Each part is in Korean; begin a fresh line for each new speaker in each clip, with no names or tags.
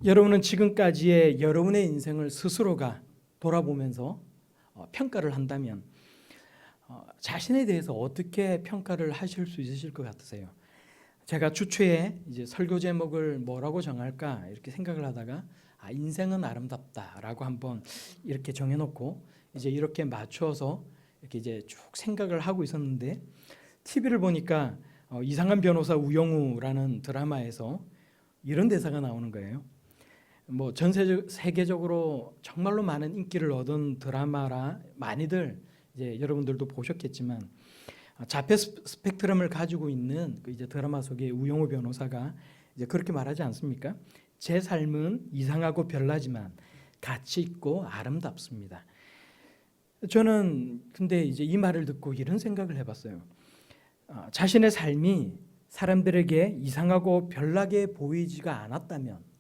여러분은 지금까지의 여러분의 인생을 스스로가 돌아보면서 평가를 한다면 자신에 대해서 어떻게 평가를 하실 수 있으실 것 같으세요? 제가 주초에 이제 설교 제목을 뭐라고 정할까 이렇게 생각을 하다가 인생은 아름답다라고 한번 이렇게 정해놓고 이제 이렇게 맞춰서 이렇게 이제 쭉 생각을 하고 있었는데 TV를 보니까 이상한 변호사 우영우라는 드라마에서 이런 대사가 나오는 거예요. 뭐 전 세계적으로 정말로 많은 인기를 얻은 드라마라 많이들 이제 여러분들도 보셨겠지만 자폐 스펙트럼을 가지고 있는 그 이제 드라마 속의 우영우 변호사가 이제 그렇게 말하지 않습니까? 제 삶은 이상하고 별나지만 가치 있고 아름답습니다. 저는 근데 이제 이 말을 듣고 이런 생각을 해봤어요. 자신의 삶이 사람들에게 이상하고 별나게 보이지가 않았다면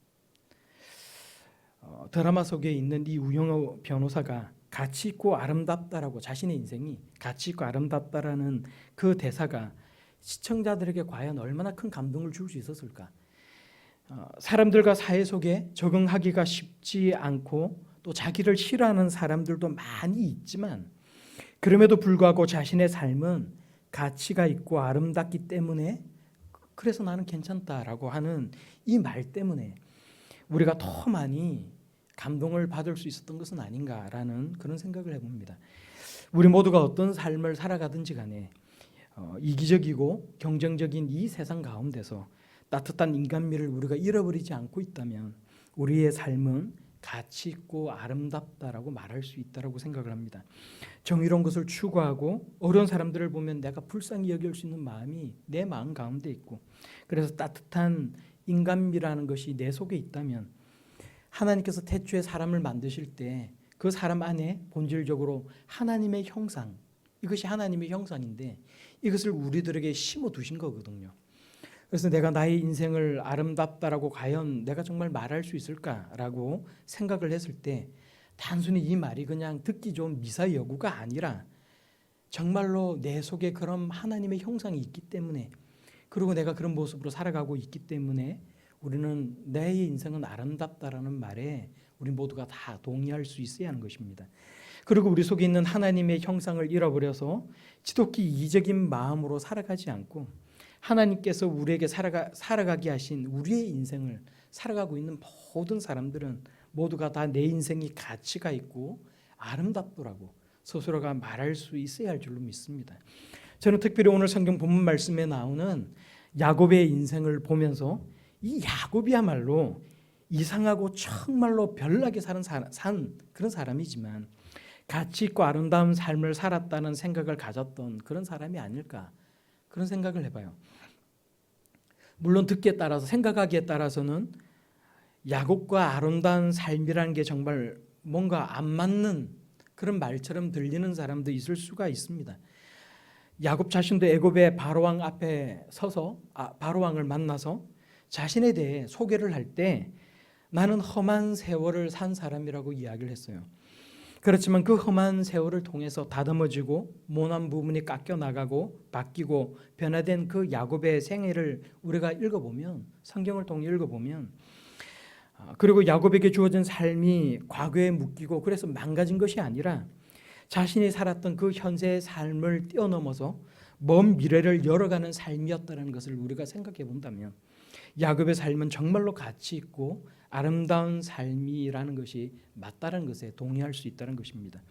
드라마 속에 있는 이 우영우 변호사가 가치 있고 아름답다라고 자신의 인생이 가치 있고 아름답다라는 그 대사가 시청자들에게 과연 얼마나 큰 감동을 줄 수 있었을까? 사람들과 사회 속에 적응하기가 쉽지 않고 또 자기를 싫어하는 사람들도 많이 있지만 그럼에도 불구하고 자신의 삶은 가치가 있고 아름답기 때문에 그래서 나는 괜찮다라고 하는 이 말 때문에 우리가 더 많이 감동을 받을 수 있었던 것은 아닌가라는 그런 생각을 해봅니다. 우리 모두가 어떤 삶을 살아가든지 간에 이기적이고 경쟁적인 이 세상 가운데서 따뜻한 인간미를 우리가 잃어버리지 않고 있다면 우리의 삶은 가치 있고 아름답다라고 말할 수 있다라고 생각을 합니다. 정의로운 것을 추구하고 어려운 사람들을 보면 내가 불쌍히 여길 수 있는 마음이 내 마음 가운데 있고 그래서 따뜻한 인간미라는 것이 내 속에 있다면 하나님께서 태초에 사람을 만드실 때 그 사람 안에 본질적으로 하나님의 형상, 이것이 하나님의 형상인데 이것을 우리들에게 심어 두신 거거든요. 그래서 내가 나의 인생을 아름답다라고 과연 내가 정말 말할 수 있을까라고 생각을 했을 때 단순히 이 말이 그냥 듣기 좋은 미사여구가 아니라 정말로 내 속에 그런 하나님의 형상이 있기 때문에 그리고 내가 그런 모습으로 살아가고 있기 때문에 우리는 내 인생은 아름답다라는 말에 우리 모두가 다 동의할 수 있어야 하는 것입니다. 그리고 우리 속에 있는 하나님의 형상을 잃어버려서 지독히 이기적인 마음으로 살아가지 않고 하나님께서 우리에게 살아가게 하신 우리의 인생을 살아가고 있는 모든 사람들은 모두가 다 내 인생이 가치가 있고 아름답더라고 스스로가 말할 수 있어야 할 줄로 믿습니다. 저는 특별히 오늘 성경 본문 말씀에 나오는 야곱의 인생을 보면서 이 야곱이야말로 이상하고 정말로 별나게 산 그런 사람이지만 가치 있고 아름다운 삶을 살았다는 생각을 가졌던 그런 사람이 아닐까 그런 생각을 해봐요. 물론 듣기에 따라서 생각하기에 따라서는 야곱과 아름다운 삶이라는 게 정말 뭔가 안 맞는 그런 말처럼 들리는 사람도 있을 수가 있습니다. 야곱 자신도 애굽의 바로왕 앞에 서서 바로왕을 만나서 자신에 대해 소개를 할 때 나는 험한 세월을 산 사람이라고 이야기를 했어요. 그렇지만 그 험한 세월을 통해서 다듬어지고 모난 부분이 깎여 나가고 바뀌고 변화된 그 야곱의 생애를 우리가 읽어보면 성경을 통해 읽어보면 그리고 야곱에게 주어진 삶이 과거에 묶이고 그래서 망가진 것이 아니라 자신이 살았던 그 현재의 삶을 뛰어넘어서 먼 미래를 열어가는 삶이었다는 것을 우리가 생각해 본다면 야곱의 삶은 정말로 가치 있고 아름다운 삶이라는 것이 맞다는 것에 동의할 수 있다는 것입니다.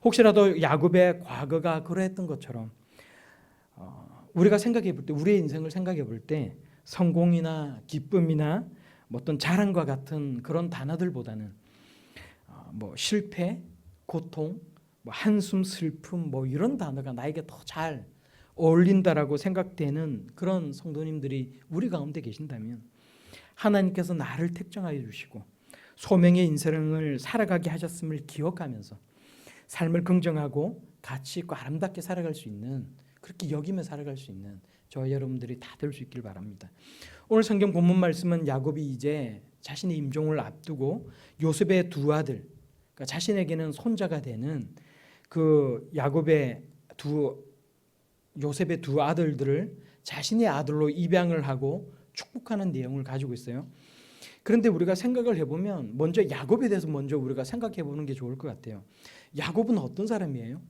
혹시라도 야곱의 과거가 그러했던 것처럼 우리가 생각해 볼 때 우리의 인생을 생각해 볼 때 성공이나 기쁨이나 어떤 자랑과 같은 그런 단어들보다는 뭐 실패, 고통, 뭐 한숨, 슬픔 뭐 이런 단어가 나에게 더 잘 어울린다라고 생각되는 그런 성도님들이 우리 가운데 계신다면 하나님께서 나를 택정하여 주시고 소명의 인생을 살아가게 하셨음을 기억하면서 삶을 긍정하고 가치 있고 아름답게 살아갈 수 있는 그렇게 여기며 살아갈 수 있는 저와 여러분들이 다 될 수 있길 바랍니다. 오늘 성경 본문 말씀은 야곱이 이제 자신의 임종을 앞두고 요셉의 두 아들 그러니까 자신에게는 손자가 되는 그 요셉의 두 아들들을 자신의 아들로 입양을 하고 축복하는 내용을 가지고 있어요. 그런데 우리가 생각을 해보면 먼저 야곱에 대해서 먼저 우리가 생각해 보는 게 좋을 것 같아요. 야곱은 어떤 사람이에요?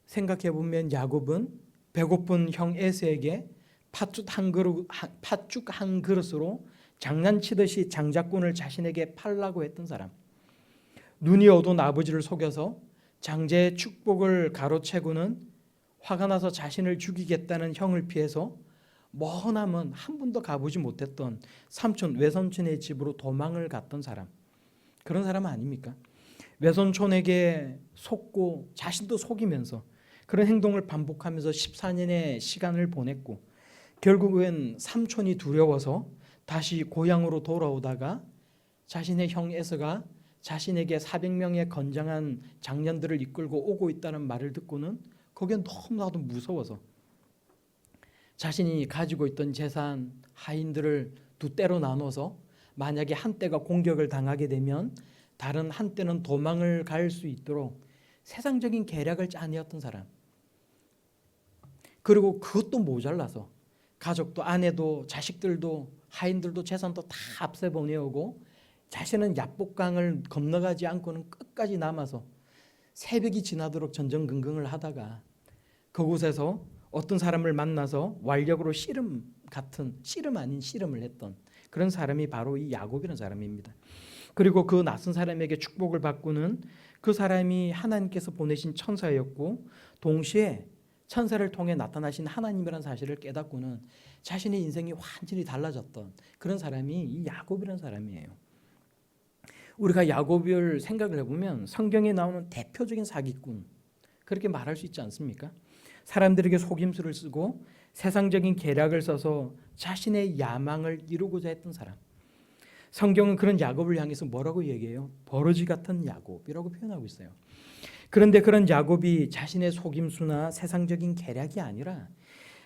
생각해 보면 야곱은 배고픈 형 에서에게 팥죽 한 그릇으로 장난치듯이 장자권을 자신에게 팔라고 했던 사람. 눈이 어두운 아버지를 속여서 장자의 축복을 가로채고는 화가 나서 자신을 죽이겠다는 형을 피해서 머나먼 한 번도 가보지 못했던 삼촌 외삼촌의 집으로 도망을 갔던 사람. 그런 사람 아닙니까? 외손촌에게 속고 자신도 속이면서 그런 행동을 반복하면서 14년의 시간을 보냈고 결국은 삼촌이 두려워서 다시 고향으로 돌아오다가 자신의 형 에서가 자신에게 400명의 건장한 장년들을 이끌고 오고 있다는 말을 듣고는 거기에 너무나도 무서워서 자신이 가지고 있던 재산 하인들을 두 때로 나눠서 만약에 한 때가 공격을 당하게 되면 다른 한 때는 도망을 갈 수 있도록 세상적인 계략을 짜내었던 사람. 그리고 그것도 모자라서 가족도 아내도 자식들도 하인들도 재산도 다 앞세 보내오고 자신은 야복강을 건너가지 않고는 끝까지 남아서 새벽이 지나도록 전전긍긍을 하다가 그곳에서 어떤 사람을 만나서 완력으로 씨름 아닌 씨름을 했던 그런 사람이 바로 이 야곱이라는 사람입니다. 그리고 그 낯선 사람에게 축복을 받고는 그 사람이 하나님께서 보내신 천사였고 동시에 천사를 통해 나타나신 하나님이라는 사실을 깨닫고는 자신의 인생이 완전히 달라졌던 그런 사람이 이 야곱이라는 사람이에요. 우리가 야곱을 생각을 해보면 성경에 나오는 대표적인 사기꾼 그렇게 말할 수 있지 않습니까? 사람들에게 속임수를 쓰고 세상적인 계략을 써서 자신의 야망을 이루고자 했던 사람. 성경은 그런 야곱을 향해서 뭐라고 얘기해요? 버러지 같은 야곱이라고 표현하고 있어요. 그런데 그런 야곱이 자신의 속임수나 세상적인 계략이 아니라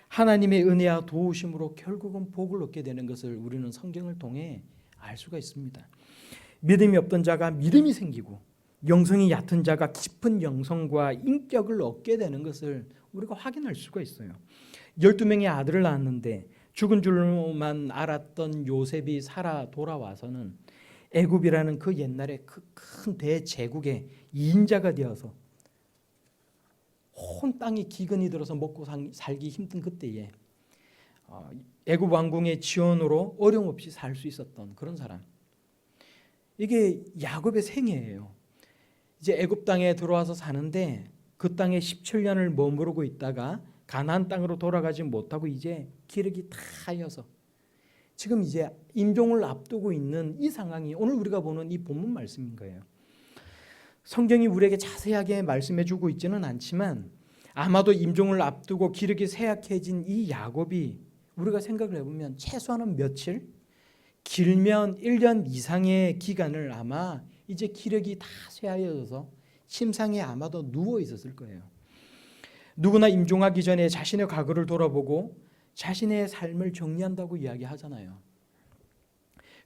하나님의 은혜와 도우심으로 결국은 복을 얻게 되는 것을 우리는 성경을 통해 알 수가 있습니다. 믿음이 없던 자가 믿음이 생기고 영성이 얕은 자가 깊은 영성과 인격을 얻게 되는 것을 우리가 확인할 수가 있어요. 12명의 아들을 낳았는데 죽은 줄로만 알았던 요셉이 살아 돌아와서는 애굽이라는 그 옛날에 그 큰 대제국의 2인자가 되어서 온 땅이 기근이 들어서 먹고 살기 힘든 그때에 애굽 왕궁의 지원으로 어려움 없이 살 수 있었던 그런 사람. 이게 야곱의 생애예요. 이제 애굽 땅에 들어와서 사는데 그 땅에 17년을 머무르고 있다가 가나안 땅으로 돌아가지 못하고 이제 기력이 다 하여서 지금 이제 임종을 앞두고 있는 이 상황이 오늘 우리가 보는 이 본문 말씀인 거예요. 성경이 우리에게 자세하게 말씀해주고 있지는 않지만 아마도 임종을 앞두고 기력이 쇠약해진 이 야곱이 우리가 생각을 해보면 최소한은 며칠, 길면 1년 이상의 기간을 아마 이제 기력이 다 쇠하여져서 침상에 아마도 누워 있었을 거예요. 누구나 임종하기 전에 자신의 과거를 돌아보고 자신의 삶을 정리한다고 이야기하잖아요.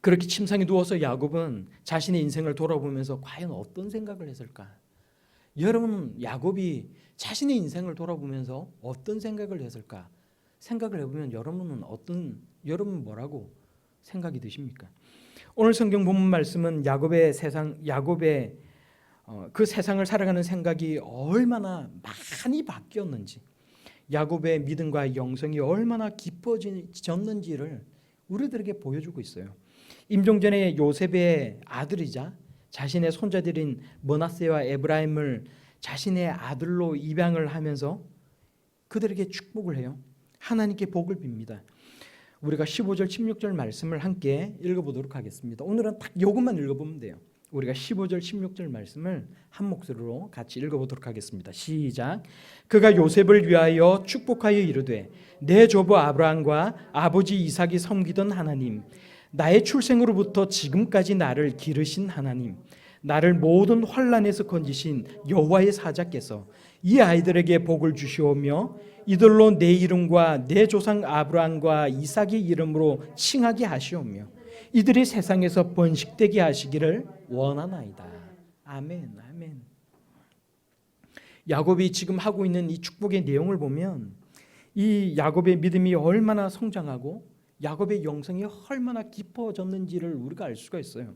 그렇게 침상에 누워서 야곱은 자신의 인생을 돌아보면서 과연 어떤 생각을 했을까? 여러분, 야곱이 자신의 인생을 돌아보면서 어떤 생각을 했을까? 생각을 해보면 여러분은 뭐라고 생각이 드십니까? 오늘 성경 본문 말씀은 야곱의 그 세상을 살아가는 생각이 얼마나 많이 바뀌었는지, 야곱의 믿음과 영성이 얼마나 깊어졌는지를 우리들에게 보여주고 있어요. 임종 전에 요셉의 아들이자 자신의 손자들인 므낫세와 에브라임을 자신의 아들로 입양을 하면서 그들에게 축복을 해요. 하나님께 복을 빕니다. 우리가 15절 16절 말씀을 함께 읽어보도록 하겠습니다. 오늘은 딱 이것만 읽어보면 돼요. 우리가 15절 16절 말씀을 한 목소리로 같이 읽어보도록 하겠습니다. 시작. 그가 요셉을 위하여 축복하여 이르되 내 조부 아브라함과 아버지 이삭이 섬기던 하나님, 나의 출생으로부터 지금까지 나를 기르신 하나님, 나를 모든 환난에서 건지신 여호와의 사자께서 이 아이들에게 복을 주시오며 이들로 내 이름과 내 조상 아브라함과 이삭의 이름으로 칭하게 하시오며 이들이 세상에서 번식되게 하시기를 원하나이다. 아멘. 아멘. 야곱이 지금 하고 있는 이 축복의 내용을 보면 이 야곱의 믿음이 얼마나 성장하고 야곱의 영성이 얼마나 깊어졌는지를 우리가 알 수가 있어요.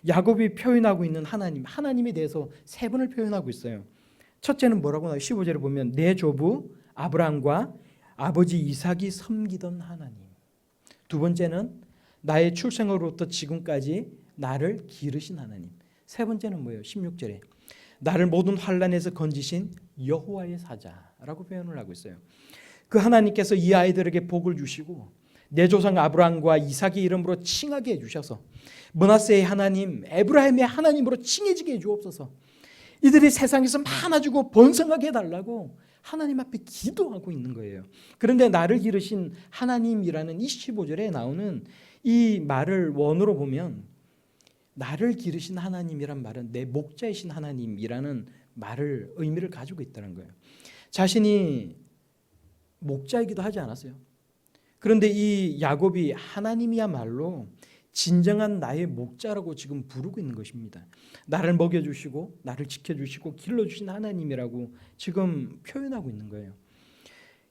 야곱이 표현하고 있는 하나님에 대해서 세 번을 표현하고 있어요. 첫째는 뭐라고 나와요? 15절에 보면 내 조부 아브라함과 아버지 이삭이 섬기던 하나님. 두 번째는 나의 출생으로부터 지금까지 나를 기르신 하나님. 세 번째는 뭐예요? 16절에 나를 모든 환난에서 건지신 여호와의 사자라고 표현을 하고 있어요. 그 하나님께서 이 아이들에게 복을 주시고 내 조상 아브라함과 이삭의 이름으로 칭하게 해주셔서 므낫세의 하나님 에브라임의 하나님으로 칭해지게 해주옵소서. 이들이 세상에서 많아지고 번성하게 해달라고 하나님 앞에 기도하고 있는 거예요. 그런데 나를 기르신 하나님이라는 이 15절에 나오는 이 말을 원어로 보면 나를 기르신 하나님이란 말은 내 목자이신 하나님이라는 말을 의미를 가지고 있다는 거예요. 자신이 목자이기도 하지 않았어요. 그런데 이 야곱이 하나님이야말로 진정한 나의 목자라고 지금 부르고 있는 것입니다. 나를 먹여주시고 나를 지켜주시고 길러주신 하나님이라고 지금 표현하고 있는 거예요.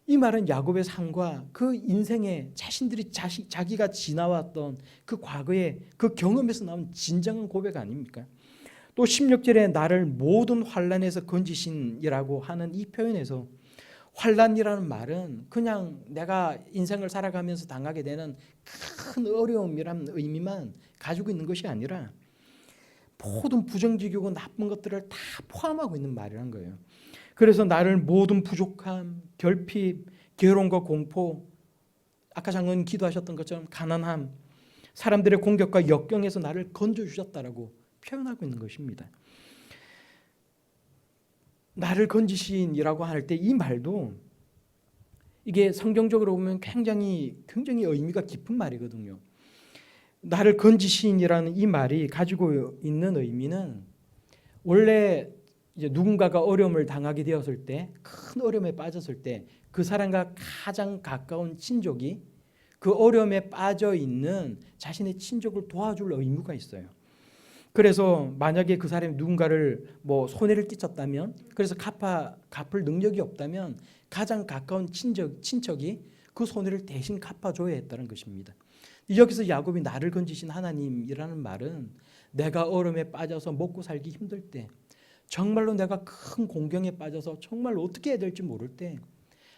이 말은 야곱의 삶과 그 인생에 자기가 지나왔던 그 과거의 그 경험에서 나온 진정한 고백 아닙니까? 또 16절에 나를 모든 환난에서 건지신이라고 하는 이 표현에서 환난이라는 말은 그냥 내가 인생을 살아가면서 당하게 되는 큰 어려움이라는 의미만 가지고 있는 것이 아니라 모든 부정직이고 나쁜 것들을 다 포함하고 있는 말이라는 거예요. 그래서 나를 모든 부족함, 결핍, 괴로움과 공포, 아까 장로님 기도하셨던 것처럼 가난함, 사람들의 공격과 역경에서 나를 건져주셨다라고 표현하고 있는 것입니다. 나를 건지신이라고 할 때 이 말도 이게 성경적으로 보면 굉장히 의미가 깊은 말이거든요. 나를 건지신이라는 이 말이 가지고 있는 의미는 원래 이제 누군가가 어려움을 당하게 되었을 때, 큰 어려움에 빠졌을 때 그 사람과 가장 가까운 친족이 그 어려움에 빠져 있는 자신의 친족을 도와줄 의무가 있어요. 그래서 만약에 그 사람이 누군가를 손해를 끼쳤다면, 그래서 갚을 능력이 없다면 가장 가까운 친척이 그 손해를 대신 갚아줘야 했다는 것입니다. 여기서 야곱이 나를 건지신 하나님이라는 말은 내가 어려움에 빠져서 먹고 살기 힘들 때, 정말로 내가 큰 공경에 빠져서 정말 어떻게 해야 될지 모를 때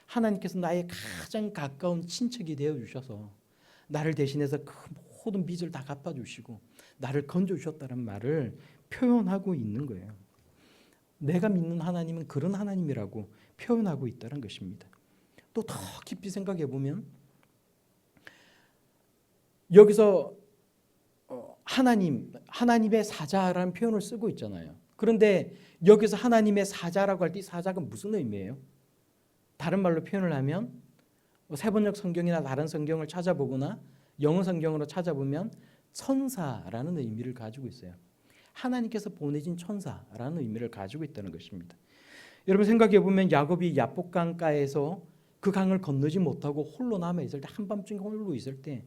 하나님께서 나의 가장 가까운 친척이 되어주셔서 나를 대신해서 그 모든 빚을 다 갚아주시고 나를 건져주셨다는 말을 표현하고 있는 거예요. 내가 믿는 하나님은 그런 하나님이라고 표현하고 있다는 것입니다. 또 더 깊이 생각해 보면 여기서 하나님의 사자라는 표현을 쓰고 있잖아요. 그런데 여기서 하나님의 사자라고 할 때 이 사자가 무슨 의미예요? 다른 말로 표현을 하면 세번역 성경이나 다른 성경을 찾아보거나 영어 성경으로 찾아보면 천사라는 의미를 가지고 있어요. 하나님께서 보내진 천사라는 의미를 가지고 있다는 것입니다. 여러분 생각해 보면 야곱이 야복강가에서 그 강을 건너지 못하고 홀로 남아 있을 때, 한밤중에 홀로 있을 때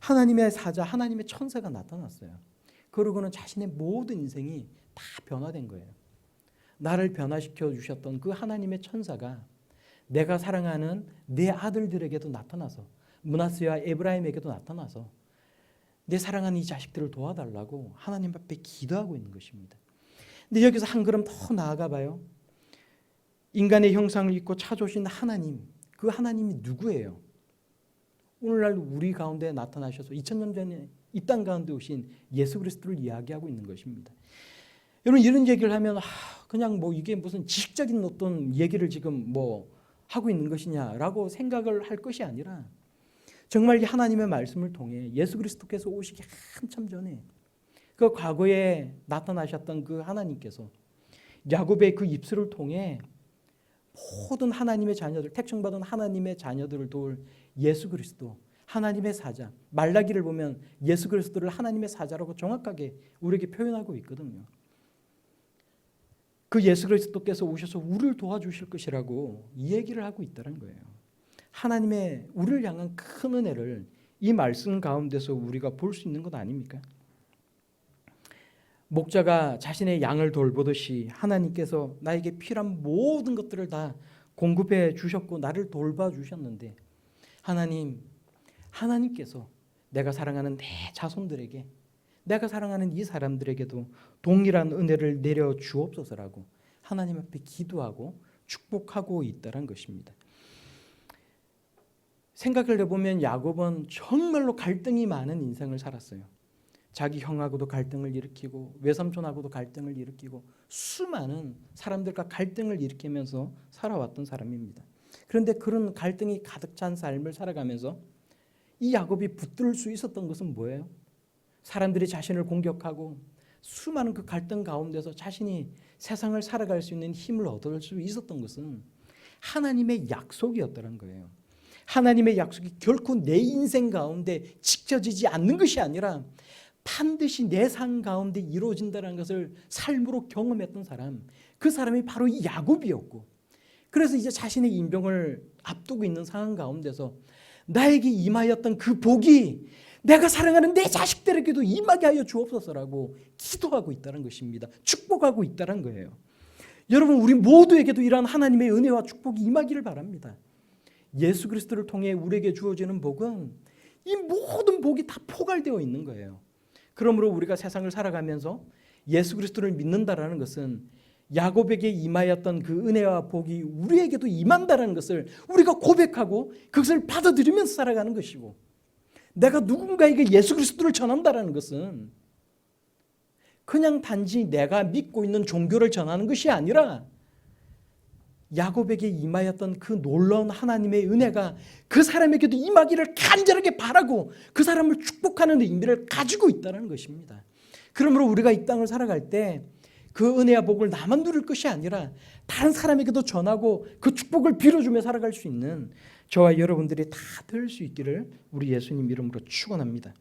하나님의 사자, 하나님의 천사가 나타났어요. 그러고는 자신의 모든 인생이 다 변화된 거예요. 나를 변화시켜 주셨던 그 하나님의 천사가 내가 사랑하는 내 아들들에게도 나타나서, 므낫세와 에브라임에게도 나타나서 내 사랑하는 이 자식들을 도와달라고 하나님 앞에 기도하고 있는 것입니다. 근데 여기서 한 걸음 더 나아가 봐요. 인간의 형상을 입고 찾아오신 하나님, 그 하나님이 누구예요? 오늘날 우리 가운데 나타나셔서 2000년 전에 이 땅 가운데 오신 예수 그리스도를 이야기하고 있는 것입니다. 여러분 이런 얘기를 하면 그냥 이게 무슨 지식적인 어떤 얘기를 지금 하고 있는 것이냐라고 생각을 할 것이 아니라 정말 이 하나님의 말씀을 통해 예수 그리스도께서 오시기 한참 전에 그 과거에 나타나셨던 그 하나님께서 야곱의 그 입술을 통해 모든 하나님의 자녀들, 택정받은 하나님의 자녀들을 도울 예수 그리스도, 하나님의 사자, 말라기를 보면 예수 그리스도를 하나님의 사자라고 정확하게 우리에게 표현하고 있거든요. 그 예수 그리스도께서 오셔서 우리를 도와주실 것이라고 이 얘기를 하고 있다는 거예요. 하나님의 우리를 향한 큰 은혜를 이 말씀 가운데서 우리가 볼 수 있는 것 아닙니까? 목자가 자신의 양을 돌보듯이 하나님께서 나에게 필요한 모든 것들을 다 공급해 주셨고 나를 돌봐 주셨는데 하나님께서 내가 사랑하는 내 자손들에게, 내가 사랑하는 이 사람들에게도 동일한 은혜를 내려 주옵소서라고 하나님 앞에 기도하고 축복하고 있다는 것입니다. 생각을 해보면 야곱은 정말로 갈등이 많은 인생을 살았어요. 자기 형하고도 갈등을 일으키고 외삼촌하고도 갈등을 일으키고 수많은 사람들과 갈등을 일으키면서 살아왔던 사람입니다. 그런데 그런 갈등이 가득 찬 삶을 살아가면서 이 야곱이 붙들 수 있었던 것은 뭐예요? 사람들이 자신을 공격하고 수많은 그 갈등 가운데서 자신이 세상을 살아갈 수 있는 힘을 얻을 수 있었던 것은 하나님의 약속이었다는 거예요. 하나님의 약속이 결코 내 인생 가운데 지켜지지 않는 것이 아니라 반드시 내 삶 가운데 이루어진다는 것을 삶으로 경험했던 사람, 그 사람이 바로 이 야곱이었고, 그래서 이제 자신의 임종을 앞두고 있는 상황 가운데서 나에게 임하였던 그 복이 내가 사랑하는 내 자식들에게도 임하게 하여 주옵소서라고 기도하고 있다는 것입니다. 축복하고 있다는 거예요. 여러분, 우리 모두에게도 이러한 하나님의 은혜와 축복이 임하기를 바랍니다. 예수 그리스도를 통해 우리에게 주어지는 복은 이 모든 복이 다 포괄되어 있는 거예요. 그러므로 우리가 세상을 살아가면서 예수 그리스도를 믿는다라는 것은 야곱에게 임하였던 그 은혜와 복이 우리에게도 임한다는 것을 우리가 고백하고 그것을 받아들이면서 살아가는 것이고, 내가 누군가에게 예수 그리스도를 전한다는 것은 그냥 단지 내가 믿고 있는 종교를 전하는 것이 아니라 야곱에게 임하였던 그 놀라운 하나님의 은혜가 그 사람에게도 임하기를 간절하게 바라고 그 사람을 축복하는 의미를 가지고 있다는 것입니다. 그러므로 우리가 이 땅을 살아갈 때 그 은혜와 복을 나만 누릴 것이 아니라 다른 사람에게도 전하고 그 축복을 빌어주며 살아갈 수 있는 저와 여러분들이 다 될 수 있기를 우리 예수님 이름으로 축원합니다.